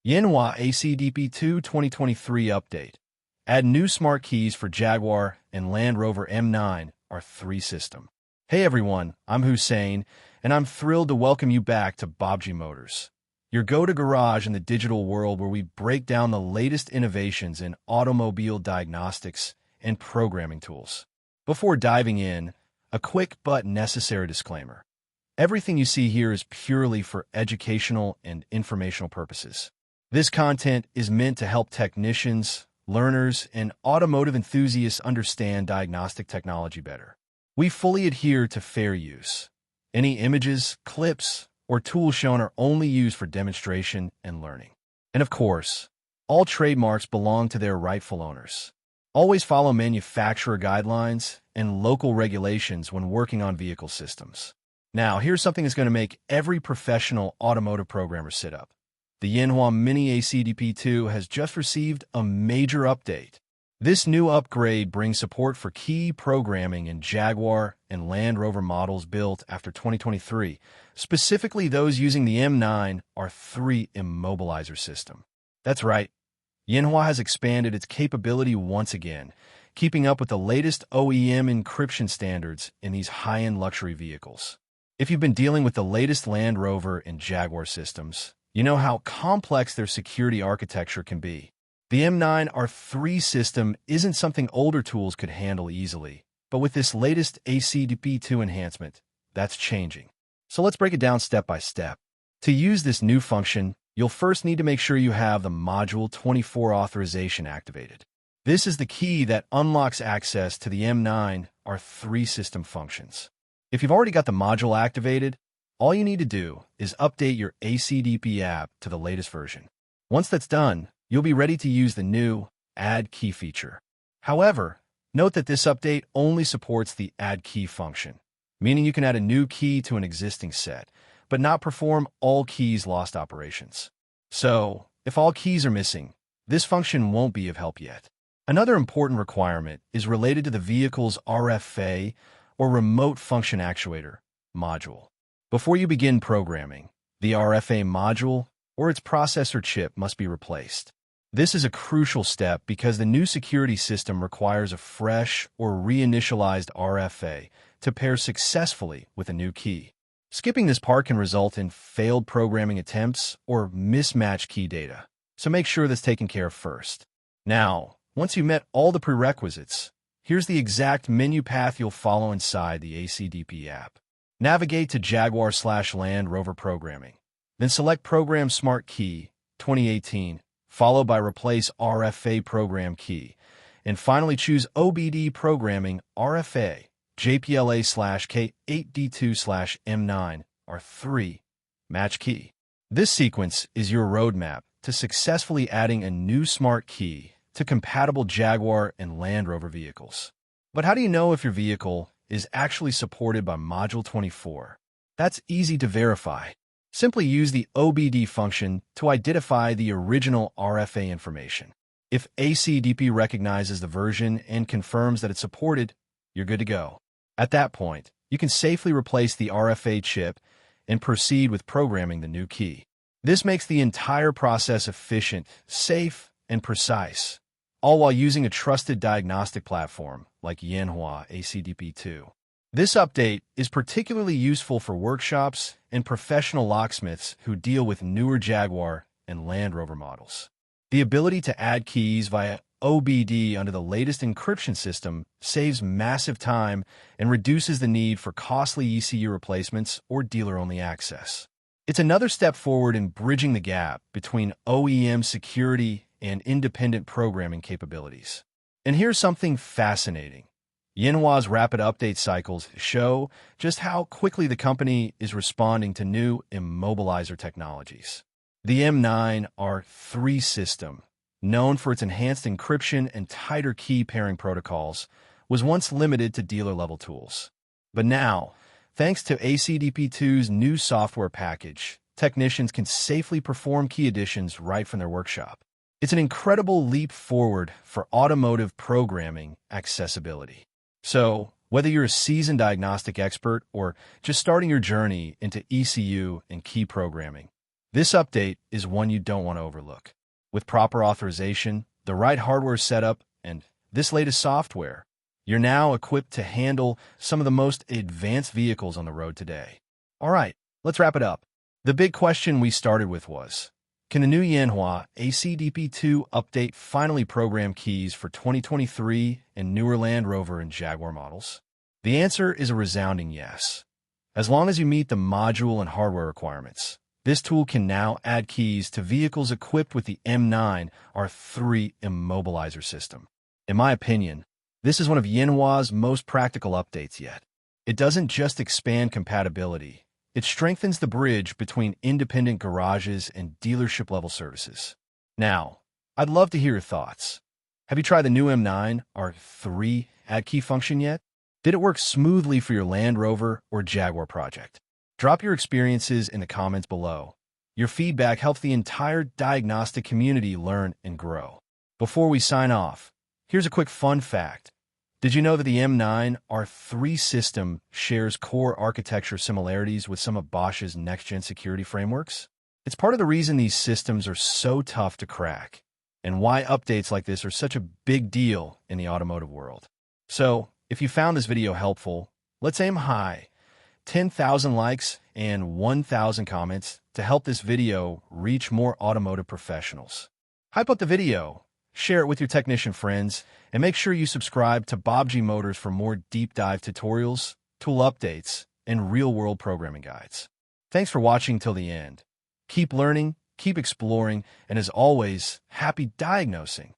Yanhua ACDP2 2023 update. Add new smart keys for Jaguar and Land Rover M9R3 system. Hey everyone, I'm Hussein, and I'm thrilled to welcome you back to Baabji Motors, your go-to garage in the digital world where we break down the latest innovations in automobile diagnostics and programming tools. Before diving in, a quick but necessary disclaimer. Everything you see here is purely for educational and informational purposes. This content is meant to help technicians, learners, and automotive enthusiasts understand diagnostic technology better. We fully adhere to fair use. Any images, clips, or tools shown are only used for demonstration and learning. And of course, all trademarks belong to their rightful owners. Always follow manufacturer guidelines and local regulations when working on vehicle systems. Now, here's something that's going to make every professional automotive programmer sit up. The Yanhua Mini ACDP2 has just received a major update. This new upgrade brings support for key programming in Jaguar and Land Rover models built after 2023, specifically those using the M9R3 immobilizer system. That's right, Yanhua has expanded its capability once again, keeping up with the latest OEM encryption standards in these high-end luxury vehicles. If you've been dealing with the latest Land Rover and Jaguar systems, you know how complex their security architecture can be. The M9R3 system isn't something older tools could handle easily, but with this latest ACDP2 enhancement, that's changing. So let's break it down step by step. To use this new function, you'll first need to make sure you have the Module 24 authorization activated. This is the key that unlocks access to the M9R3 system functions. If you've already got the module activated, all you need to do is update your ACDP app to the latest version. Once that's done, you'll be ready to use the new Add Key feature. However, note that this update only supports the Add Key function, meaning you can add a new key to an existing set, but not perform all keys lost operations. So, if all keys are missing, this function won't be of help yet. Another important requirement is related to the vehicle's RFA, or Remote Function Actuator, module. Before you begin programming, the RFA module or its processor chip must be replaced. This is a crucial step because the new security system requires a fresh or reinitialized RFA to pair successfully with a new key. Skipping this part can result in failed programming attempts or mismatched key data, so make sure that's taken care of first. Now, once you've met all the prerequisites, here's the exact menu path you'll follow inside the ACDP app. Navigate to Jaguar/Land Rover Programming. Then select Program Smart Key 2018, followed by Replace RFA Program Key, and finally choose OBD Programming RFA JPLA/K8D2/M9R3 Match Key. This sequence is your roadmap to successfully adding a new smart key to compatible Jaguar and Land Rover vehicles. But how do you know if your vehicle is actually supported by Module 24? That's easy to verify. Simply use the OBD function to identify the original RFA information. If ACDP recognizes the version and confirms that it's supported, you're good to go. At that point, you can safely replace the RFA chip and proceed with programming the new key. This makes the entire process efficient, safe, and precise, all while using a trusted diagnostic platform like Yanhua ACDP2. This update is particularly useful for workshops and professional locksmiths who deal with newer Jaguar and Land Rover models. The ability to add keys via OBD under the latest encryption system saves massive time and reduces the need for costly ECU replacements or dealer-only access. It's another step forward in bridging the gap between OEM security and independent programming capabilities. And here's something fascinating. Yanhua's rapid update cycles show just how quickly the company is responding to new immobilizer technologies. The M9R3 system, known for its enhanced encryption and tighter key pairing protocols, was once limited to dealer-level tools. But now, thanks to ACDP2's new software package, technicians can safely perform key additions right from their workshop. It's an incredible leap forward for automotive programming accessibility. So, whether you're a seasoned diagnostic expert or just starting your journey into ECU and key programming, This update is one you don't want to overlook. With proper authorization, the right hardware setup, and this latest software, you're now equipped to handle some of the most advanced vehicles on the road today. All right, let's wrap it up. The big question we started with was, can the new Yanhua ACDP2 update finally program keys for 2023 and newer Land Rover and Jaguar models? The answer is a resounding yes. As long as you meet the module and hardware requirements, this tool can now add keys to vehicles equipped with the M9R3 immobilizer system. In my opinion, this is one of Yanhua's most practical updates yet. It doesn't just expand compatibility, it strengthens the bridge between independent garages and dealership-level services. Now, I'd love to hear your thoughts. Have you tried the new M9R3 add key function yet? Did it work smoothly for your Land Rover or Jaguar project? Drop your experiences in the comments below. Your feedback helps the entire Diagnostic community learn and grow. Before we sign off, here's a quick fun fact. Did you know that the M9R3 system shares core architecture similarities with some of Bosch's next-gen security frameworks? It's part of the reason these systems are so tough to crack, and why updates like this are such a big deal in the automotive world. So, if you found this video helpful, let's aim high. 10,000 likes and 1,000 comments to help this video reach more automotive professionals. Hype up the video, share it with your technician friends, and make sure you subscribe to Baabji Motors for more deep dive tutorials, tool updates, and real-world programming guides. Thanks for watching till the end. Keep learning, keep exploring, and as always, happy diagnosing.